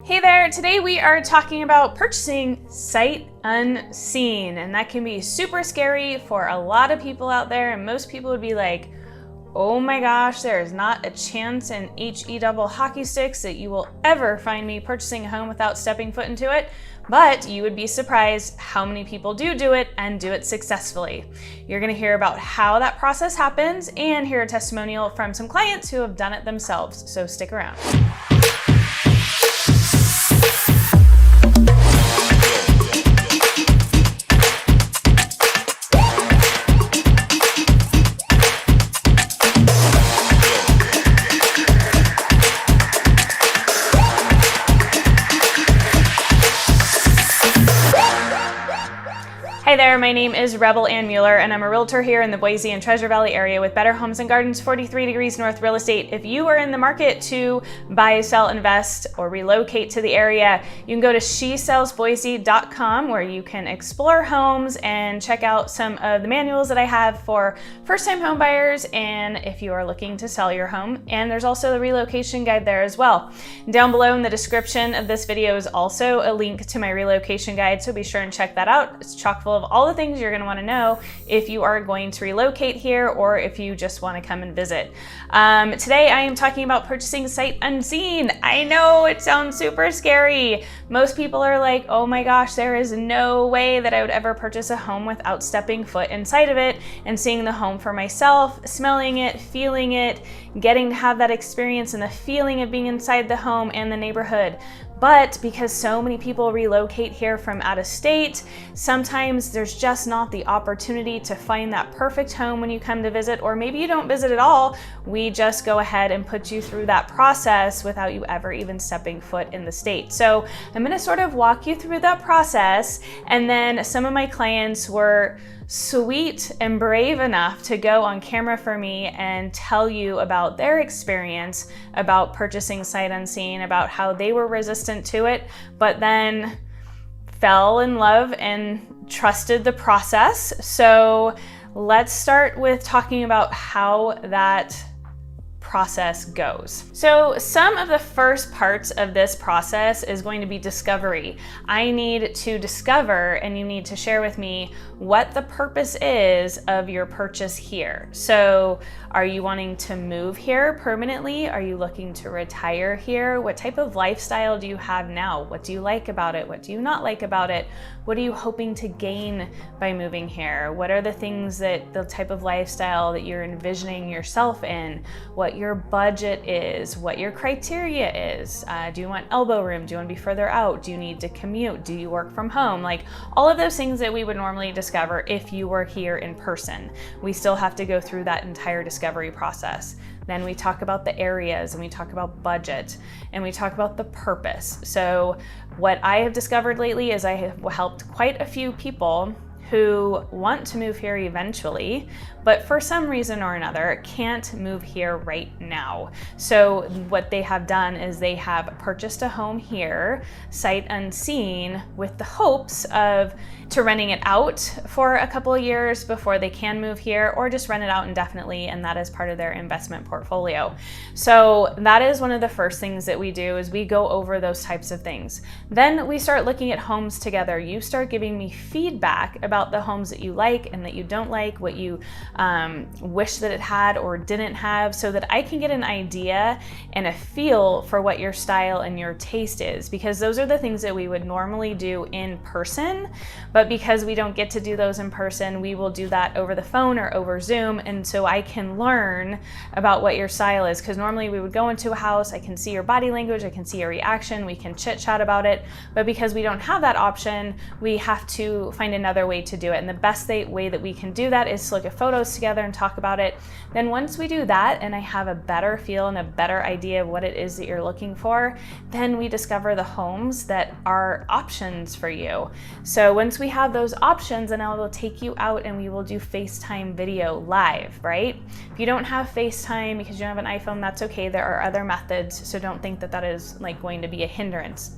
Hey there, today we are talking about purchasing sight unseen, and that can be super scary for a lot of people out there, and most people would be like, oh my gosh, there is not a chance in HE double hockey sticks that you will ever find me purchasing a home without stepping foot into it. But you would be surprised how many people do it and do it successfully. You're gonna hear about how that process happens and hear a testimonial from some clients who have done it themselves, so stick around. Hi there, my name is Rebel Ann Mueller, and I'm a realtor here in the Boise and Treasure Valley area with Better Homes and Gardens 43 Degrees North Real Estate. If you are in the market to buy, sell, invest, or relocate to the area, you can go to shesellsboise.com where you can explore homes and check out some of the manuals that I have for first-time home buyers and if you are looking to sell your home. And there's also the relocation guide there as well. Down below in the description of this video is also a link to my relocation guide, so be sure and check that out. It's chock full of all the things you're going to want to know if you are going to relocate here or if you just want to come and visit. Today I am talking about purchasing sight unseen. I know it sounds super scary. Most people are like, oh my gosh, there is no way that I would ever purchase a home without stepping foot inside of it and seeing the home for myself, smelling it, feeling it, getting to have that experience and the feeling of being inside the home and the neighborhood. But because so many people relocate here from out of state, sometimes there's just not the opportunity to find that perfect home when you come to visit, or maybe you don't visit at all. We just go ahead and put you through that process without you ever even stepping foot in the state. So I'm gonna sort of walk you through that process, and then some of my clients were sweet and brave enough to go on camera for me and tell you about their experience about purchasing sight unseen, about how they were resistant to it, but then fell in love and trusted the process. So let's start with talking about how that process goes. So some of the first parts of this process is going to be discovery. I need to discover, and you need to share with me what the purpose is of your purchase here. So are you wanting to move here permanently? Are you looking to retire here? What type of lifestyle do you have now? What do you like about it? What do you not like about it? What are you hoping to gain by moving here? What are the things that the type of lifestyle that you're envisioning yourself in? What your budget is, what your criteria is. Do you want elbow room? Do you want to be further out? Do you need to commute? Do you work from home? Like all of those things that we would normally discover if you were here in person. We still have to go through that entire discovery process. Then we talk about the areas, and we talk about budget, and we talk about the purpose. So what I have discovered lately is I have helped quite a few people who want to move here eventually, but for some reason or another can't move here right now. So what they have done is they have purchased a home here, sight unseen, with the hopes of renting it out for a couple of years before they can move here, or just rent it out indefinitely, and that is part of their investment portfolio. So that is one of the first things that we do, is we go over those types of things. Then we start looking at homes together. You start giving me feedback about the homes that you like and that you don't like, what you wish that it had or didn't have, so that I can get an idea and a feel for what your style and your taste is, because those are the things that we would normally do in person, but because we don't get to do those in person, we will do that over the phone or over Zoom, and so I can learn about what your style is, because normally we would go into a house, I can see your body language, I can see your reaction, we can chit chat about it, but because we don't have that option, we have to find another way to do it, and the best way that we can do that is to look at photos together and talk about it. Then once we do that and I have a better feel and a better idea of what it is that you're looking for, then we discover the homes that are options for you. So once we have those options, then I will take you out and we will do FaceTime video live, right? If you don't have FaceTime because you don't have an iPhone, that's okay. There are other methods, so don't think that that is like going to be a hindrance.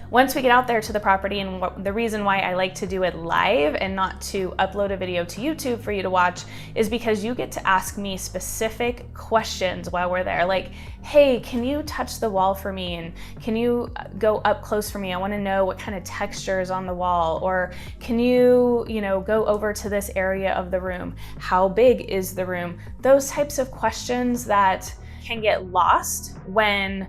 Once we get out there to the property, and the reason why I like to do it live and not to upload a video to YouTube for you to watch is because you get to ask me specific questions while we're there. Like, hey, can you touch the wall for me? And can you go up close for me? I want to know what kind of texture is on the wall. Or can you go over to this area of the room? How big is the room? Those types of questions that can get lost when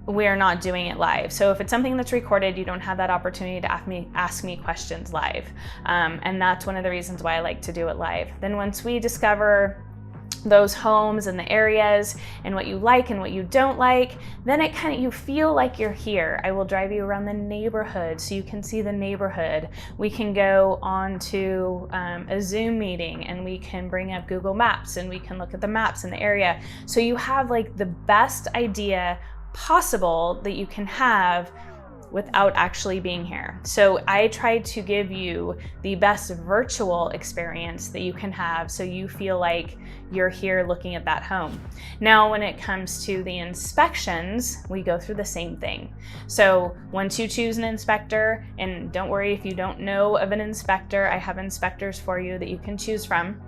we're not doing it live. So if it's something that's recorded, you don't have that opportunity to ask me questions live. And that's one of the reasons why I like to do it live. Then once we discover those homes and the areas and what you like and what you don't like, then you feel like you're here. I will drive you around the neighborhood so you can see the neighborhood. We can go on to a Zoom meeting and we can bring up Google Maps and we can look at the maps in the area. So you have like the best idea possible that you can have without actually being here. So I tried to give you the best virtual experience that you can have so you feel like you're here looking at that home. Now, when it comes to the inspections, we go through the same thing. So once you choose an inspector, and don't worry if you don't know of an inspector, I have inspectors for you that you can choose from.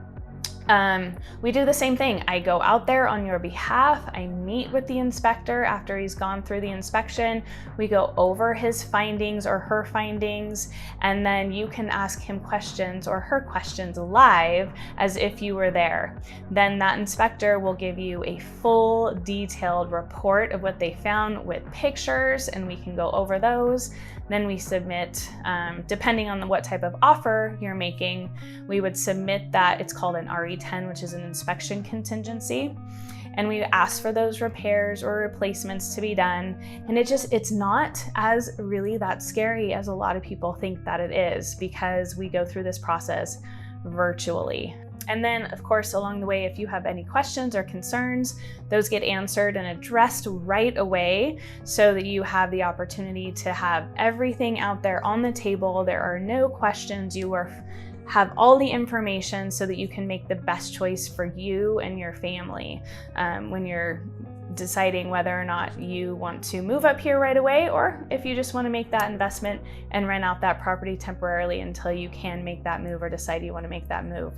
We do the same thing. I go out there on your behalf. I meet with the inspector after he's gone through the inspection. We go over his findings or her findings, and then you can ask him questions or her questions live as if you were there. Then that inspector will give you a full detailed report of what they found with pictures, and we can go over those. Then we submit, depending on what type of offer you're making, we would submit that. It's called an RE10, which is an inspection contingency. And we ask for those repairs or replacements to be done. And it's not as really that scary as a lot of people think that it is, because we go through this process virtually. And then, of course, along the way, if you have any questions or concerns, those get answered and addressed right away so that you have the opportunity to have everything out there on the table. There are no questions. You have all the information so that you can make the best choice for you and your family when you're deciding whether or not you want to move up here right away, or if you just want to make that investment and rent out that property temporarily until you can make that move or decide you want to make that move.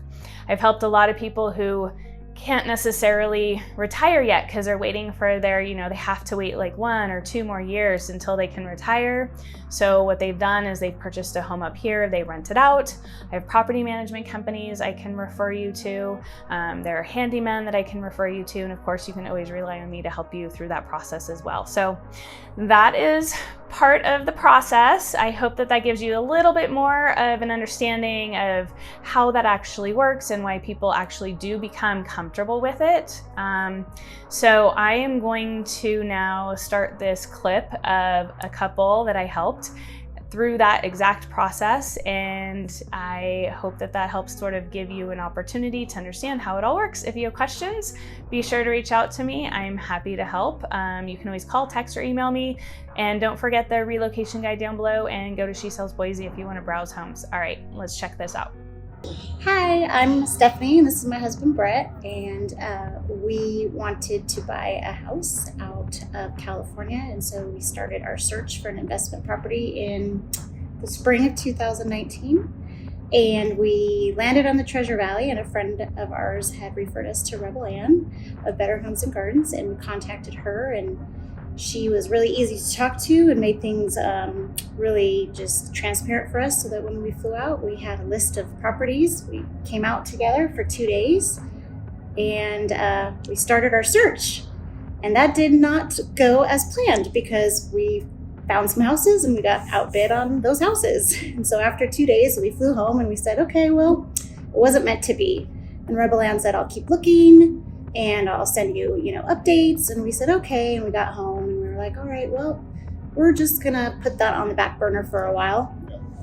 I've helped a lot of people who can't necessarily retire yet because they're waiting for their, they have to wait like 1 or 2 more years until they can retire. So what they've done is they've purchased a home up here, they rent it out. I have property management companies I can refer you to. There are handymen that I can refer you to. And of course, you can always rely on me to help you through that process as well. So that is part of the process. I hope that gives you a little bit more of an understanding of how that actually works and why people actually do become comfortable with it. So I am going to now start this clip of a couple that I helped through that exact process, and I hope that helps sort of give you an opportunity to understand how it all works. If you have questions, be sure to reach out to me. I'm happy to help. You can always call, text, or email me, and don't forget the relocation guide down below, and go to She Sells Boise if you want to browse homes. All right, let's check this out. Hi, I'm Stephanie, and this is my husband Brett, and we wanted to buy a house out of California, and so we started our search for an investment property in the spring of 2019, and we landed on the Treasure Valley, and a friend of ours had referred us to Rebel Ann of Better Homes and Gardens, and we contacted her, and she was really easy to talk to and made things really just transparent for us, so that when we flew out, we had a list of properties. We came out together for 2 days, and we started our search. And that did not go as planned because we found some houses and we got outbid on those houses. And so after 2 days, we flew home and we said, okay, well, it wasn't meant to be. And Rebel Ann said, I'll keep looking and I'll send you, updates. And we said, okay. And we got home and we were like, all right, well, we're just gonna put that on the back burner for a while.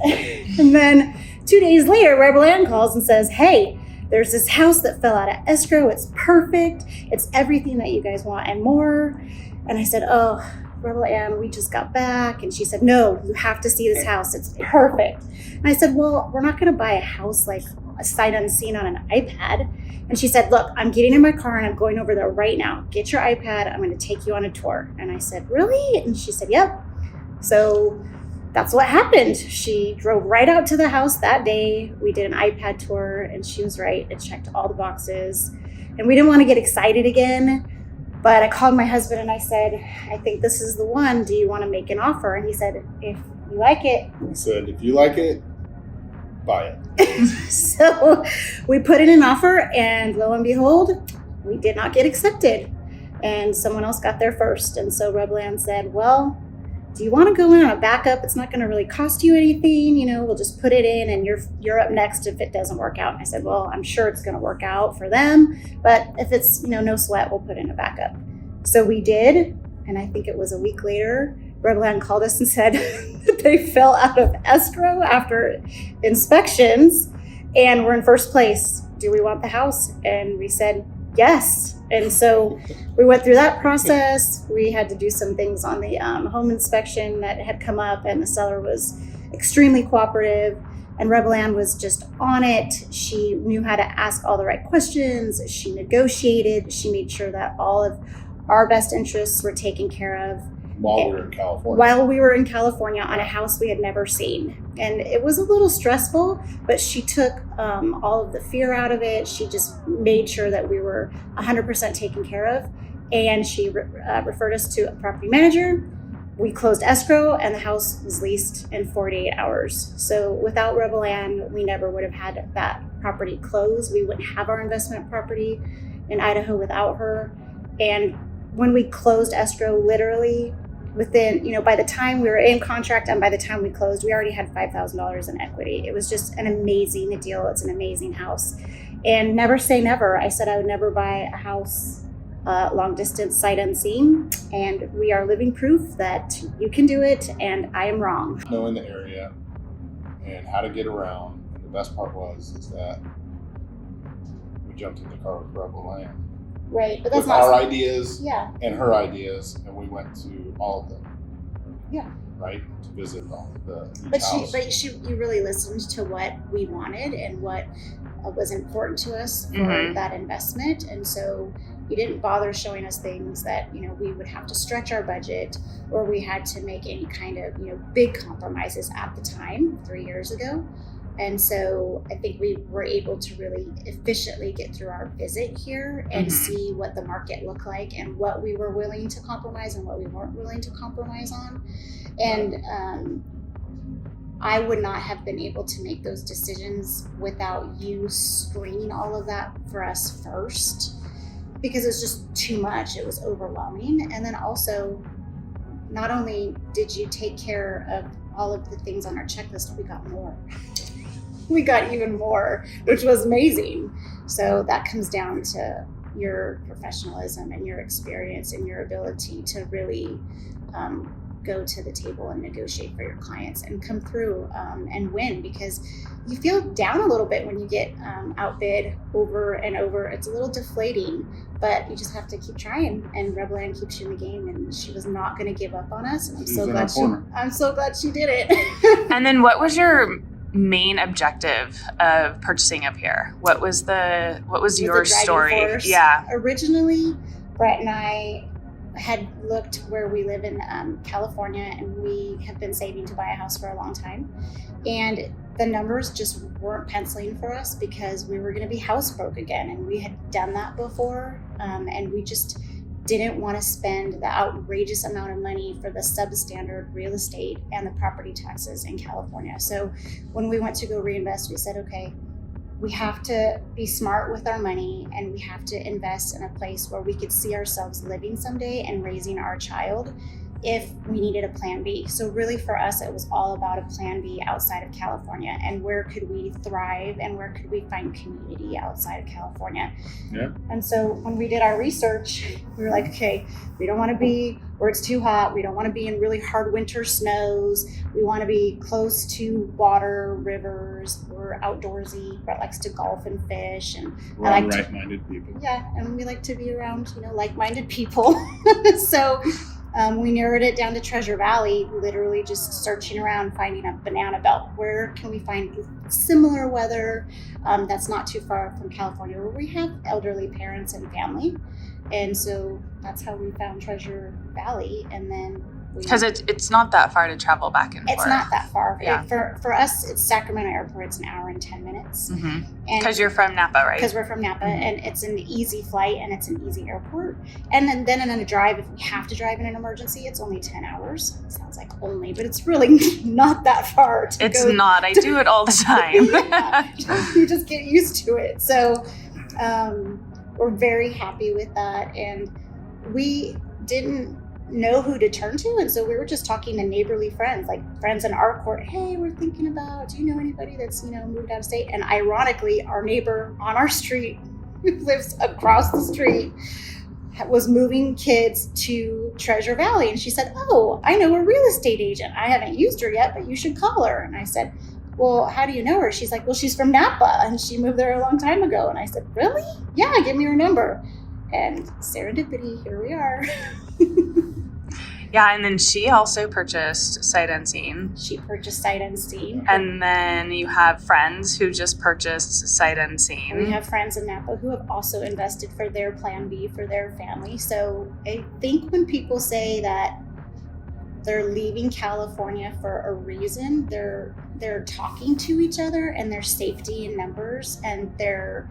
And then 2 days later, Rebel Ann calls and says, hey, there's this house that fell out of escrow. It's perfect. It's everything that you guys want and more. And I said, oh, Rebel Ann, we just got back. And she said, no, you have to see this house. It's perfect. And I said, well, we're not gonna buy a house like sight unseen on an iPad. And she said, look, I'm getting in my car and I'm going over there right now. Get your iPad. I'm going to take you on a tour. And I said, really? And she said, yep. So that's what happened. She drove right out to the house that day. We did an iPad tour, and she was right. It checked all the boxes. And we didn't want to get excited again. But I called my husband and I said, I think this is the one. Do you want to make an offer? And he said, if you like it. He said, if you like it, buy it. So we put in an offer, and lo and behold, we did not get accepted. And someone else got there first. And so Rebland said, well, do you want to go in on a backup? It's not going to really cost you anything. We'll just put it in and you're up next if it doesn't work out. And I said, well, I'm sure it's going to work out for them. But if it's, no sweat, we'll put in a backup. So we did. And I think it was a week later, Rebland called us and said that they fell out of escrow after inspections and we're in first place. Do we want the house? And we said, yes. And so we went through that process. We had to do some things on the home inspection that had come up, and the seller was extremely cooperative. And Rebland was just on it. She knew how to ask all the right questions. She negotiated. She made sure that all of our best interests were taken care of. While we were in California. While we were in California on a house we had never seen. And it was a little stressful, but she took all of the fear out of it. She just made sure that we were 100% taken care of. And she referred us to a property manager. We closed escrow and the house was leased in 48 hours. So without Rebland, we never would have had that property closed. We wouldn't have our investment property in Idaho without her. And when we closed escrow, literally within, by the time we were in contract and by the time we closed, we already had $5,000 in equity. It was just an amazing deal. It's an amazing house. And never say never. I said I would never buy a house long distance sight unseen. And we are living proof that you can do it and I am wrong. Knowing the area and how to get around. And the best part is that we jumped in the car with Rebland. Right, but that's with not our ideas yeah. and her ideas, and we went to all of them. Yeah. Right, to visit all of the But house. you really listened to what we wanted and what was important to us for that investment, and so you didn't bother showing us things that we would have to stretch our budget or we had to make any kind of big compromises at the time 3 years ago. And so I think we were able to really efficiently get through our visit here and see what the market looked like and what we were willing to compromise and what we weren't willing to compromise on. And I would not have been able to make those decisions without you screening all of that for us first, because it's just too much. It was overwhelming. And then also, not only did you take care of all of the things on our checklist, we got more. We got even more, which was amazing. So that comes down to your professionalism and your experience and your ability to really go to the table and negotiate for your clients and come through and win, because you feel down a little bit when you get outbid over and over. It's a little deflating, but you just have to keep trying. And Rebland keeps you in the game, and she was not going to give up on us. And I'm so glad she did it. And then what was your main objective of purchasing up here? What was your story? Force. Yeah. Originally, Brett and I had looked where we live in California, and we have been saving to buy a house for a long time. And the numbers just weren't penciling for us because we were going to be house broke again. And we had done that before. And we just didn't want to spend the outrageous amount of money for the substandard real estate and the property taxes in California. So when we went to go reinvest, we said, okay, we have to be smart with our money, and we have to invest in a place where we could see ourselves living someday and raising our child if we needed a plan B. So really for us, it was all about a plan B outside of California, and where could we thrive and where could we find community outside of California. Yeah. And so when we did our research, we were like, okay, we don't want to be where it's too hot. We don't want to be in really hard winter snows. We want to be close to water, rivers. We're outdoorsy. Brett likes to golf and fish, and We're right-minded people. Yeah, and we like to be around, like-minded people. So We narrowed it down to Treasure Valley, literally just searching around, finding a banana belt. Where can we find similar weather that's not too far from California, where we have elderly parents and family? And so that's how we found Treasure Valley. And then because it's not that far to travel back and forth. It's not that far. Yeah. For us, it's Sacramento Airport. It's an hour and 10 minutes. Because you're from Napa, right? Because we're from Napa, and it's an easy flight, and it's an easy airport. And then in a drive, if we have to drive in an emergency, it's only 10 hours. It sounds like only, but it's really not that far. It's not. I do it all the time. Yeah, you just get used to it. So we're very happy with that. And we didn't know who to turn to, and so we were just talking to neighborly friends, like friends in our court. Hey, we're thinking about, do you know anybody that's moved out of state? And ironically, our neighbor on our street, who lives across the street, was moving kids to Treasure Valley, and she said, oh, I know a real estate agent. I haven't used her yet, but you should call her. And I said, well, how do you know her? She's like, well, she's from Napa and she moved there a long time ago. And I said, really? Yeah, give me her number. And serendipity, here we are. Yeah, and then she also purchased Sight Unseen. She purchased Sight Unseen. And then you have friends who just purchased Sight Unseen. We have friends in Napa who have also invested for their plan B for their family. So I think when people say that they're leaving California for a reason, they're talking to each other, and their safety in numbers, and they're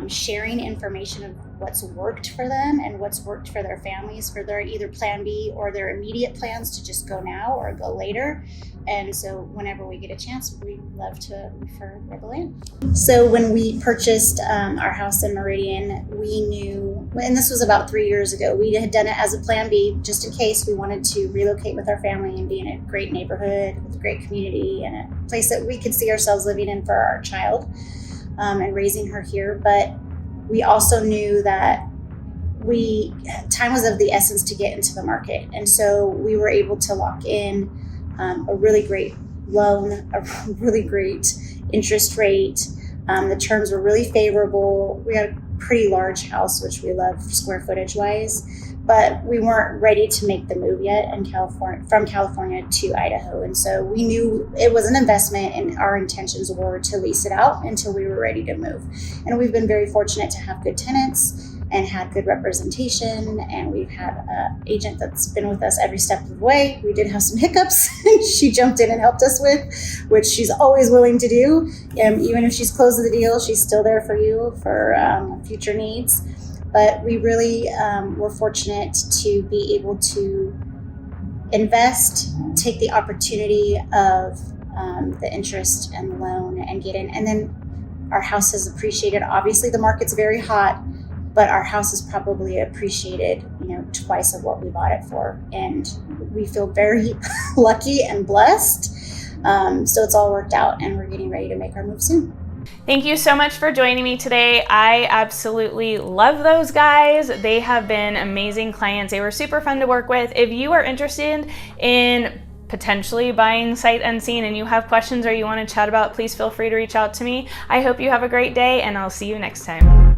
sharing information of what's worked for them and what's worked for their families, for their either plan B or their immediate plans to just go now or go later. And so whenever we get a chance, we love to refer the land. So when we purchased our house in Meridian, we knew, and this was about 3 years ago, we had done it as a plan B just in case we wanted to relocate with our family and be in a great neighborhood with a great community and a place that we could see ourselves living in for our child. And raising her here. But we also knew that time was of the essence to get into the market. And so we were able to lock in a really great loan, a really great interest rate. The terms were really favorable. We had a pretty large house, which we love square footage wise, but we weren't ready to make the move yet from California to Idaho. And so we knew it was an investment, and our intentions were to lease it out until we were ready to move. And we've been very fortunate to have good tenants and had good representation. And we've had an agent that's been with us every step of the way. We did have some hiccups she jumped in and helped us with, which she's always willing to do. Even if she's closed the deal, she's still there for you for future needs. But we really were fortunate to be able to invest, take the opportunity of the interest and the loan and get in. And then our house has appreciated. Obviously, the market's very hot, but our house is probably appreciated, twice of what we bought it for. And we feel very lucky and blessed. So it's all worked out, and we're getting ready to make our move soon. Thank you so much for joining me today. I absolutely love those guys. They have been amazing clients. They were super fun to work with. If you are interested in potentially buying Sight Unseen and you have questions or you want to chat about, please feel free to reach out to me. I hope you have a great day, and I'll see you next time.